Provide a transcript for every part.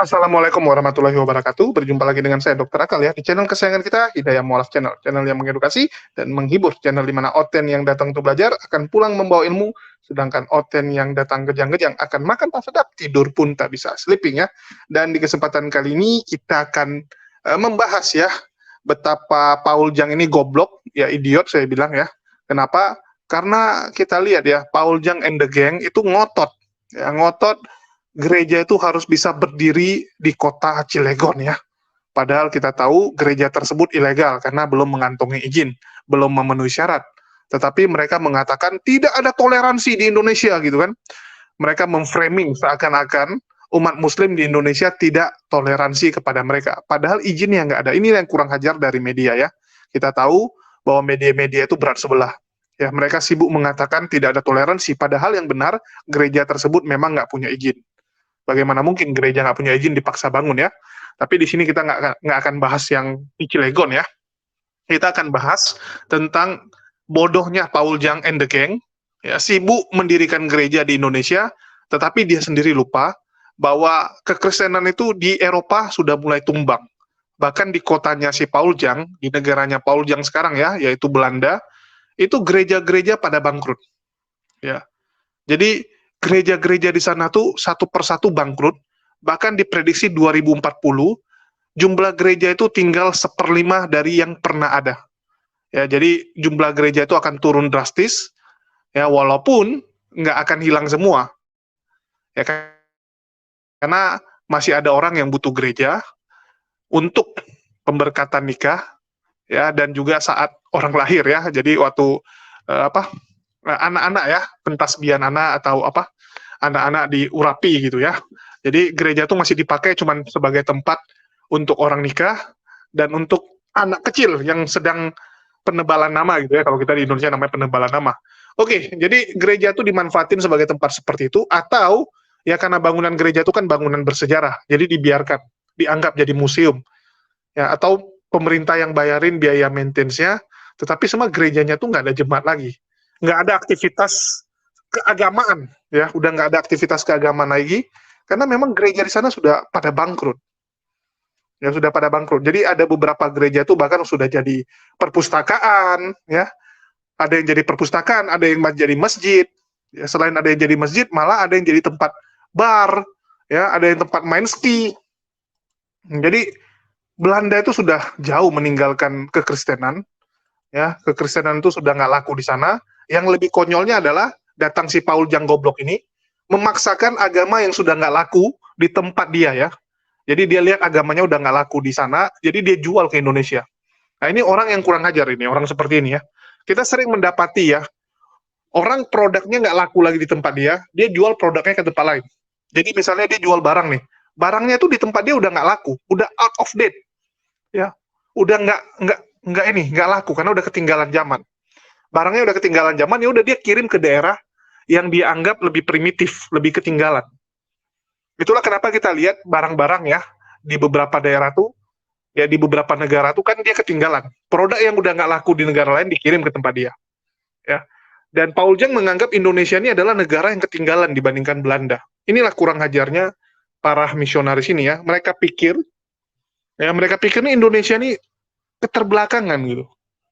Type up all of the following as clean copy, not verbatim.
Assalamualaikum warahmatullahi wabarakatuh. Berjumpa lagi dengan saya Dr. Akal ya di channel kesayangan kita, Hidayah Mualaf Channel. Channel yang mengedukasi dan menghibur. Channel di mana Oten yang datang untuk belajar akan pulang membawa ilmu, sedangkan Oten yang datang kejang-kejang akan makan tak sedap, tidur pun tak bisa, sleeping ya. Dan di kesempatan kali ini kita akan membahas ya betapa Paul Jang ini goblok, ya idiot saya bilang ya. Kenapa? Karena kita lihat ya, Paul Jang and the gang itu ngotot. Ya, ngotot gereja itu harus bisa berdiri di kota Cilegon ya. Padahal kita tahu gereja tersebut ilegal karena belum mengantongi izin, belum memenuhi syarat. Tetapi mereka mengatakan tidak ada toleransi di Indonesia gitu kan. Mereka memframing seakan-akan umat muslim di Indonesia tidak toleransi kepada mereka. Padahal izinnya nggak ada. Ini yang kurang ajar dari media ya. Kita tahu bahwa media-media itu berat sebelah. Ya, mereka sibuk mengatakan tidak ada toleransi, padahal yang benar gereja tersebut memang nggak punya izin. Bagaimana mungkin gereja nggak punya izin dipaksa bangun ya? Tapi di sini kita nggak akan bahas yang di Cilegon ya. Kita akan bahas tentang bodohnya Paul Jang and the gang, ya, sibuk mendirikan gereja di Indonesia, tetapi dia sendiri lupa bahwa kekristenan itu di Eropa sudah mulai tumbang. Bahkan di kotanya si Paul Jang, di negaranya Paul Jang sekarang ya, yaitu Belanda, itu gereja-gereja pada bangkrut. Ya, jadi gereja-gereja di sana tuh satu persatu bangkrut, bahkan diprediksi 2040 jumlah gereja itu tinggal 1/5 dari yang pernah ada. Ya, jadi jumlah gereja itu akan turun drastis, ya walaupun nggak akan hilang semua, ya kan? Karena masih ada orang yang butuh gereja untuk pemberkatan nikah, ya dan juga saat orang lahir ya. Jadi waktu anak-anak ya, pentasbihan anak atau anak-anak diurapi gitu ya. Jadi gereja itu masih dipakai cuman sebagai tempat untuk orang nikah dan untuk anak kecil yang sedang penebalan nama gitu ya. Kalau kita di Indonesia namanya penebalan nama. Oke, jadi gereja itu dimanfaatin sebagai tempat seperti itu, atau ya karena bangunan gereja itu kan bangunan bersejarah, jadi dibiarkan, dianggap jadi museum. Ya, atau pemerintah yang bayarin biaya maintenance-nya, tetapi semua gerejanya tuh nggak ada jemaat lagi. Nggak ada aktivitas keagamaan, ya, udah nggak ada aktivitas keagamaan lagi, karena memang gereja di sana sudah pada bangkrut. Ya, sudah pada bangkrut. Jadi ada beberapa gereja tuh bahkan sudah jadi perpustakaan, ya. Ada yang jadi perpustakaan, ada yang jadi masjid. Ya, selain ada yang jadi masjid, malah ada yang jadi tempat bar, ya, ada yang tempat main ski. Jadi Belanda itu sudah jauh meninggalkan kekristenan, ya, kekristenan itu sudah nggak laku di sana. Yang lebih konyolnya adalah datang si Paul Jang goblok ini memaksakan agama yang sudah nggak laku di tempat dia ya. Jadi dia lihat agamanya udah nggak laku di sana, jadi dia jual ke Indonesia. Nah ini orang yang kurang ajar ini, orang seperti ini ya. Kita sering mendapati ya, orang produknya nggak laku lagi di tempat dia jual produknya ke tempat lain. Jadi misalnya dia jual barang nih, barangnya tuh di tempat dia udah nggak laku, udah out of date, ya, udah nggak laku karena udah ketinggalan zaman. Barangnya udah ketinggalan zaman, ya udah dia kirim ke daerah yang dia anggap lebih primitif, lebih ketinggalan. Itulah kenapa kita lihat barang-barang ya di beberapa daerah tuh, ya di beberapa negara tuh kan dia ketinggalan. Produk yang udah nggak laku di negara lain dikirim ke tempat dia. Ya. Dan Paul Jang menganggap Indonesia ini adalah negara yang ketinggalan dibandingkan Belanda. Inilah kurang ajarnya para misionaris ini ya. Mereka pikir nih Indonesia ini keterbelakangan gitu.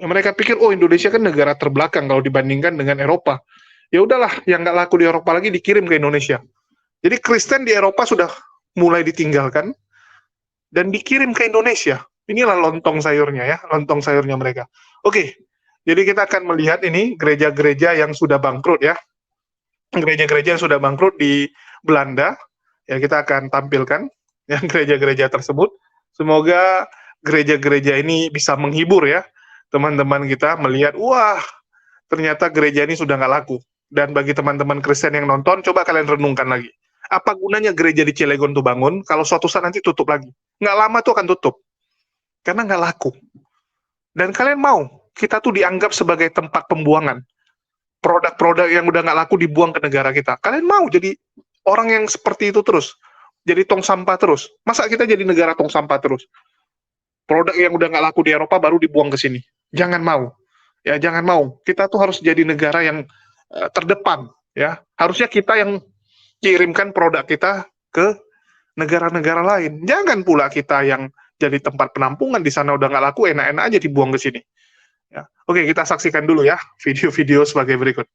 Ya, mereka pikir oh Indonesia kan negara terbelakang kalau dibandingkan dengan Eropa. Ya udahlah, yang nggak laku di Eropa lagi dikirim ke Indonesia. Jadi Kristen di Eropa sudah mulai ditinggalkan dan dikirim ke Indonesia. Inilah lontong sayurnya ya, lontong sayurnya mereka. Oke, jadi kita akan melihat ini gereja-gereja yang sudah bangkrut ya. Gereja-gereja yang sudah bangkrut di Belanda. Ya kita akan tampilkan yang gereja-gereja tersebut. Semoga gereja-gereja ini bisa menghibur ya teman-teman kita melihat, wah ternyata gereja ini sudah nggak laku. Dan bagi teman-teman Kristen yang nonton, coba kalian renungkan lagi. Apa gunanya gereja di Cilegon tuh bangun kalau suatu saat nanti tutup lagi? Nggak lama tuh akan tutup. Karena nggak laku. Dan kalian mau kita tuh dianggap sebagai tempat pembuangan. Produk-produk yang udah nggak laku dibuang ke negara kita. Kalian mau jadi orang yang seperti itu terus? Jadi tong sampah terus? Masa kita jadi negara tong sampah terus? Produk yang udah nggak laku di Eropa baru dibuang ke sini. Jangan mau. Ya, jangan mau. Kita tuh harus jadi negara yang terdepan. Ya, harusnya kita yang kirimkan produk kita ke negara-negara lain. Jangan pula kita yang jadi tempat penampungan di sana udah nggak laku, enak-enak aja dibuang ke sini. Ya. Oke, kita saksikan dulu ya video-video sebagai berikut.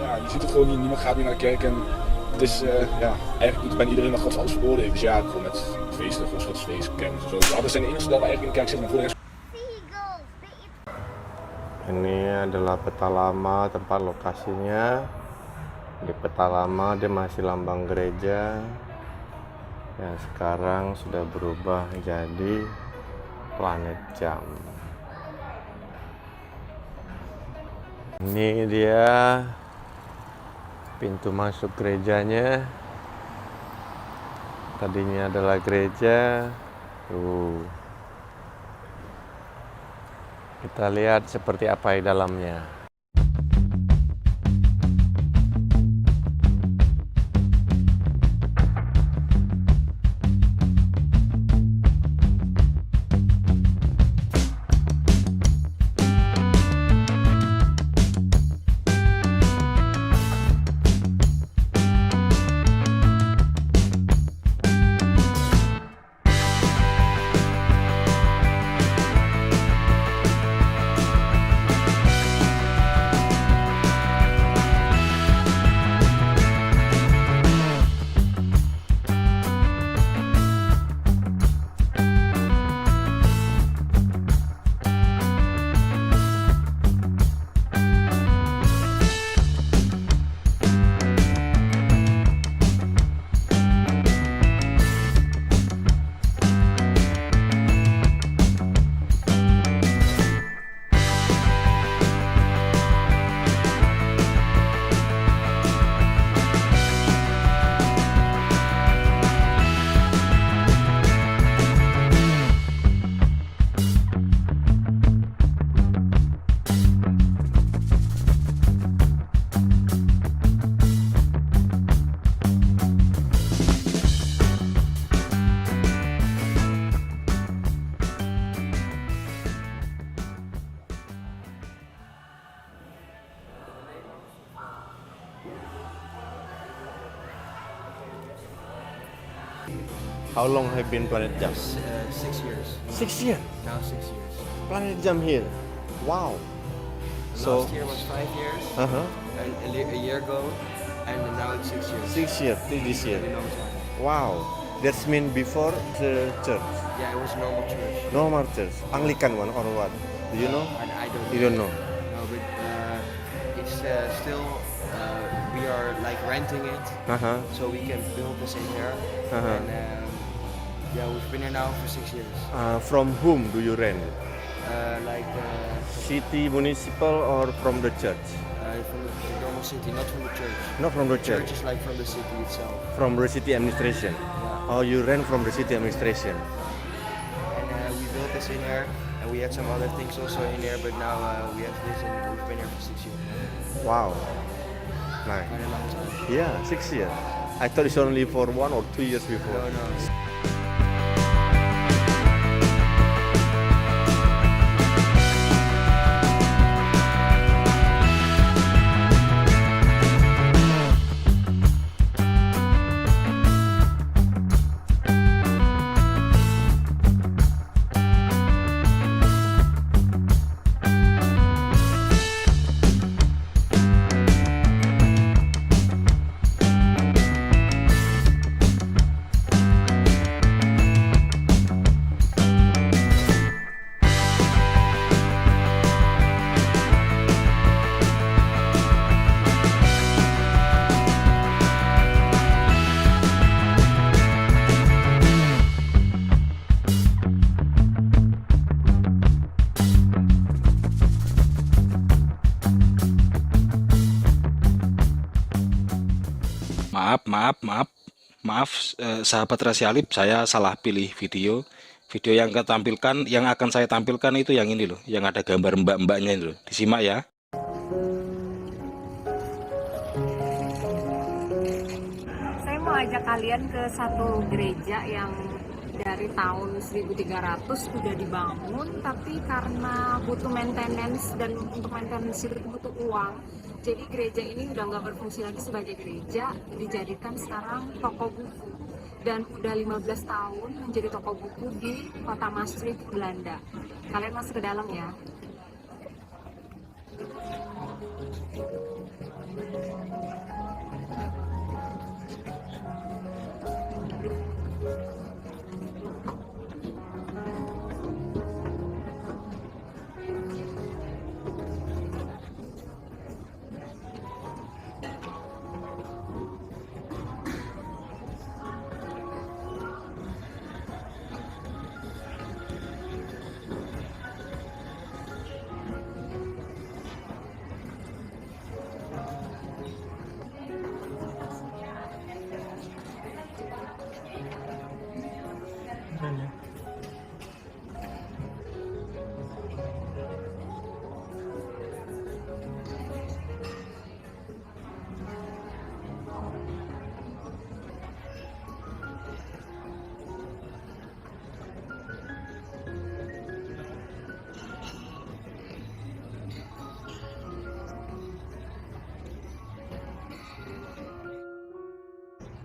Ja, je ziet het gewoon niet, niemand gaat meer naar de kerk en het is, eigenlijk doet bijna iedereen nog God alles veroordelen. Dus ja, gewoon met feesten, gewoon Godsfeest, kermis en zo. Dat zijn de enige dat we eigenlijk in de kerk zitten, maar voor de rest. Ini adalah peta lama tempat lokasinya. Di peta lama dia masih lambang gereja yang sekarang sudah berubah jadi planet jam. Ini dia pintu masuk gerejanya. Tadinya adalah gereja. Tuh. Kita lihat seperti apa di dalamnya. How long have been Planet Jump? 6 years. 6 years. Now 6 years. Planet Jump here. Wow. So, Last year was 5 years. uh-huh. A year ago, and now it's 6 years. 6 years till this year. A long time. Wow. That's mean before the church. Yeah, it was normal church. Normal church. Anglican one or what? Do you know? And I don't. You don't know. No, but it's still we are like renting it, Uh-huh. so we can build this in here. Uh-huh. And yeah, we've been here now for 6 years. From whom do you rent? Like City, municipal, or from the church? from the normal city, not from the church. Not from the church. Church is like from the city itself. From the city administration. Yeah. Oh, you rent from the city administration. And we built this in here, and we had some other things also in here, but now we have this, and we've been here for 6 years. Wow. Nice. Quite a long time. Yeah, 6 years. I thought it's only for 1 or 2 years before. No, no. Maaf, sahabat Rasya Alip, saya salah pilih video. Video yang akan saya tampilkan itu yang ini loh, yang ada gambar mbak-mbaknya itu loh. Disimak ya. Saya mau ajak kalian ke satu gereja yang dari tahun 1300 sudah dibangun, tapi karena butuh maintenance dan untuk maintenance itu butuh uang. Jadi gereja ini udah nggak berfungsi lagi sebagai gereja, dijadikan sekarang toko buku. Dan udah 15 tahun menjadi toko buku di kota Maastricht, Belanda. Kalian masuk ke dalam ya.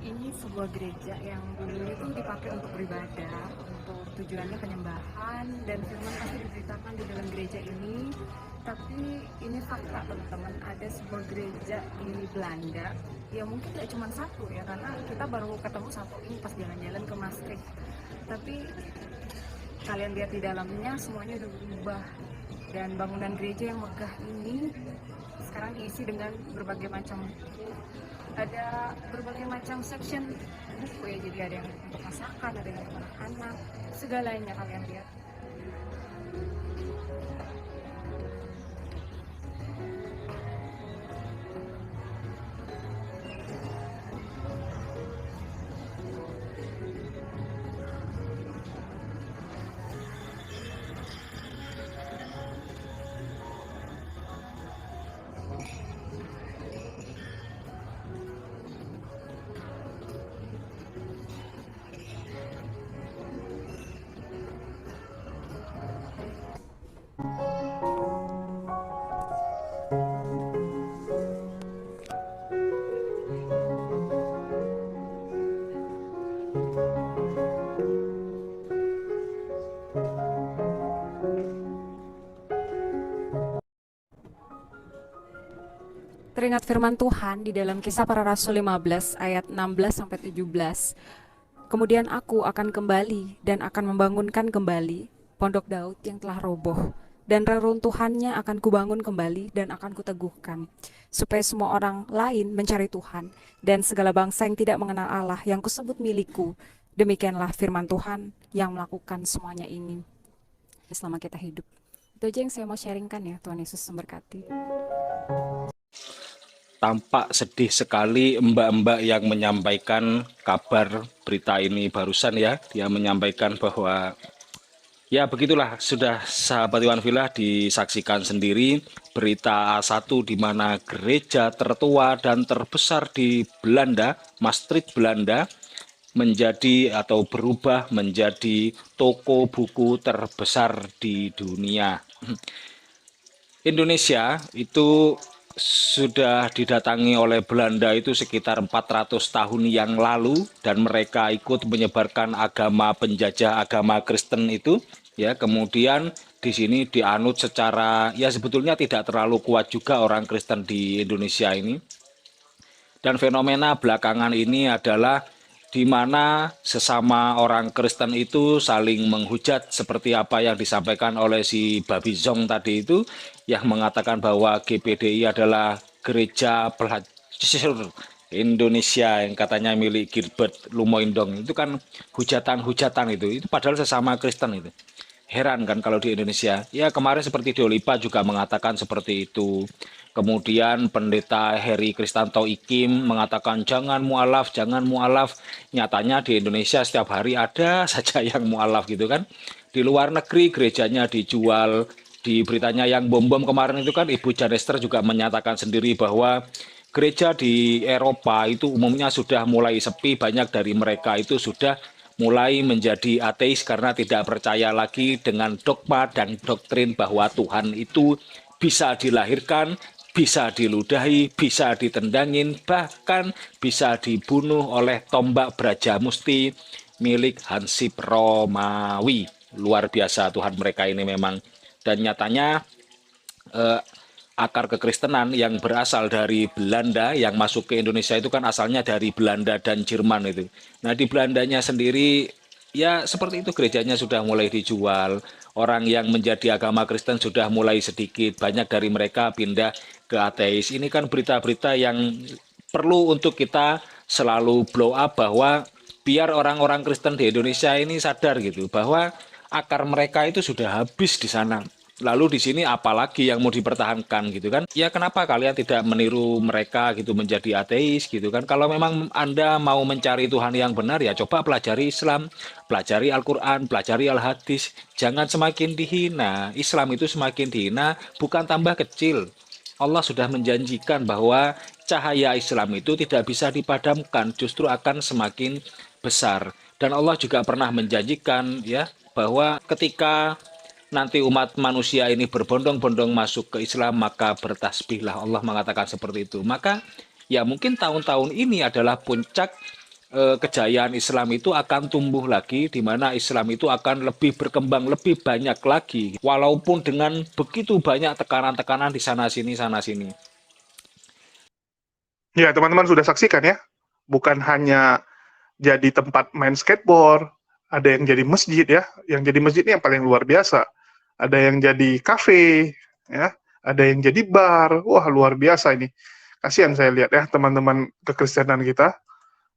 Ini sebuah gereja yang dulu itu dipakai untuk beribadah, untuk tujuannya penyembahan, dan firman pasti diberitakan di dalam gereja ini. Tapi ini fakta teman-teman, ada sebuah gereja di Belanda, ya mungkin tidak cuma satu ya, karena kita baru ketemu satu ini pas jalan-jalan ke Maastricht. Tapi kalian lihat di dalamnya semuanya udah berubah, dan bangunan gereja yang megah ini sekarang diisi dengan berbagai macam, ada berbagai macam section buku ya, jadi ada yang untuk masakan, ada yang untuk anak-anak, segalanya kalian lihat. Teringat firman Tuhan di dalam Kisah Para Rasul 15 ayat 16-17. Kemudian aku akan kembali dan akan membangunkan kembali pondok Daud yang telah roboh, dan reruntuhannya akan kubangun kembali dan akan kuteguhkan, supaya semua orang lain mencari Tuhan, dan segala bangsa yang tidak mengenal Allah yang kusebut milikku. Demikianlah firman Tuhan yang melakukan semuanya ini selama kita hidup. Itu aja yang saya mau sharingkan ya. Tuhan Yesus memberkati. Tampak sedih sekali mbak-mbak yang menyampaikan kabar berita ini barusan ya. Dia menyampaikan bahwa ya begitulah, sudah sahabat Iwan Villa disaksikan sendiri berita A1 di mana gereja tertua dan terbesar di Belanda, Maastricht Belanda, menjadi atau berubah menjadi toko buku terbesar di dunia. Indonesia itu sudah didatangi oleh Belanda itu sekitar 400 tahun yang lalu, dan mereka ikut menyebarkan agama penjajah, agama Kristen itu ya. Kemudian di sini dianut secara ya sebetulnya tidak terlalu kuat juga orang Kristen di Indonesia ini. Dan fenomena belakangan ini adalah di mana sesama orang Kristen itu saling menghujat seperti apa yang disampaikan oleh si Babi Zong tadi itu, yang mengatakan bahwa GPDI adalah gereja pelacur Indonesia yang katanya milik Gilbert Lumoindong. Itu kan hujatan-hujatan itu padahal sesama Kristen itu. Heran kan kalau di Indonesia. Ya kemarin seperti Diolipa juga mengatakan seperti itu. Kemudian pendeta Heri Kristanto Ikim mengatakan jangan mualaf, jangan mualaf. Nyatanya di Indonesia setiap hari ada saja yang mualaf gitu kan. Di luar negeri gerejanya dijual. Di beritanya yang bom-bom kemarin itu kan Ibu Janester juga menyatakan sendiri bahwa gereja di Eropa itu umumnya sudah mulai sepi. Banyak dari mereka itu sudah mulai menjadi ateis karena tidak percaya lagi dengan dogma dan doktrin bahwa Tuhan itu bisa dilahirkan, bisa diludahi, bisa ditendangin, bahkan bisa dibunuh oleh tombak Braja Musti milik Hansip Romawi. Luar biasa Tuhan mereka ini memang. Dan nyatanya akar kekristenan yang berasal dari Belanda yang masuk ke Indonesia itu kan asalnya dari Belanda dan Jerman itu. Nah di Belandanya sendiri ya seperti itu, gerejanya sudah mulai dijual. Orang yang menjadi agama Kristen sudah mulai sedikit, banyak dari mereka pindah ke ateis. Ini kan berita-berita yang perlu untuk kita selalu blow up, bahwa biar orang-orang Kristen di Indonesia ini sadar gitu bahwa akar mereka itu sudah habis di sana. Lalu di sini apalagi yang mau dipertahankan gitu kan? Ya kenapa kalian tidak meniru mereka gitu menjadi ateis gitu kan? Kalau memang Anda mau mencari Tuhan yang benar ya coba pelajari Islam, pelajari Al-Quran, pelajari Al-Hadis. Jangan semakin dihina. Islam itu semakin dihina bukan tambah kecil. Allah sudah menjanjikan bahwa cahaya Islam itu tidak bisa dipadamkan, justru akan semakin besar. Dan Allah juga pernah menjanjikan ya bahwa ketika nanti umat manusia ini berbondong-bondong masuk ke Islam, maka bertasbihlah. Allah mengatakan seperti itu. Maka ya mungkin tahun-tahun ini adalah puncak kejayaan Islam itu akan tumbuh lagi, di mana Islam itu akan lebih berkembang, lebih banyak lagi, walaupun dengan begitu banyak tekanan-tekanan di sana sini. Ya, teman-teman sudah saksikan ya, bukan hanya jadi tempat main skateboard, ada yang jadi masjid ya, yang jadi masjid ini yang paling luar biasa. Ada yang jadi kafe, ya, ada yang jadi bar, wah luar biasa ini. Kasihan saya lihat ya teman-teman kekristenan kita,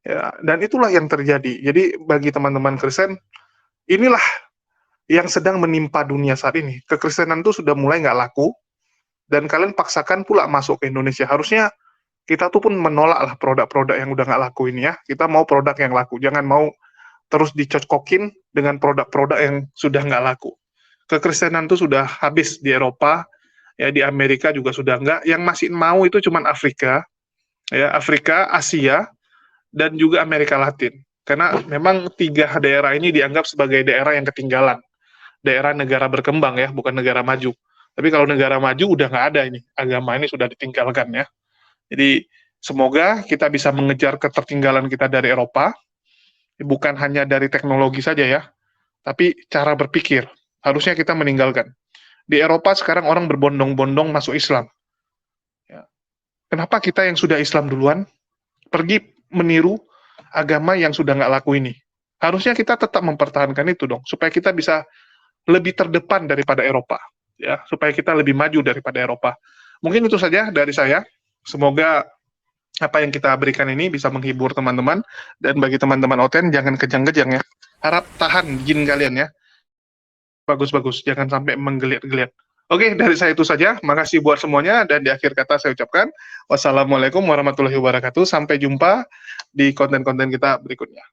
ya, dan itulah yang terjadi. Jadi bagi teman-teman Kristen, inilah yang sedang menimpa dunia saat ini. Kekristenan itu sudah mulai nggak laku, dan kalian paksakan pula masuk ke Indonesia. Harusnya kita tuh pun menolak lah produk-produk yang udah nggak laku ini ya. Kita mau produk yang laku, jangan mau terus dicocokin dengan produk-produk yang sudah nggak laku. Kekristenan tuh sudah habis di Eropa, ya di Amerika juga sudah nggak. Yang masih mau itu cuman Afrika, ya Afrika, Asia, dan juga Amerika Latin. Karena memang 3 daerah ini dianggap sebagai daerah yang ketinggalan. Daerah negara berkembang ya, bukan negara maju. Tapi kalau negara maju udah nggak ada ini, agama ini sudah ditinggalkan ya. Jadi semoga kita bisa mengejar ketertinggalan kita dari Eropa, bukan hanya dari teknologi saja ya, tapi cara berpikir. Harusnya kita meninggalkan. Di Eropa sekarang orang berbondong-bondong masuk Islam. Ya. Kenapa kita yang sudah Islam duluan pergi meniru agama yang sudah nggak laku ini? Harusnya kita tetap mempertahankan itu dong, supaya kita bisa lebih terdepan daripada Eropa, ya, supaya kita lebih maju daripada Eropa. Mungkin itu saja dari saya. Semoga apa yang kita berikan ini bisa menghibur teman-teman, dan bagi teman-teman OTN jangan kejang-kejang ya. Harap tahan jin kalian ya. Bagus-bagus, jangan sampai menggeliat-geliat. Oke, dari saya itu saja. Makasih buat semuanya, dan di akhir kata saya ucapkan wassalamualaikum warahmatullahi wabarakatuh. Sampai jumpa di konten-konten kita berikutnya.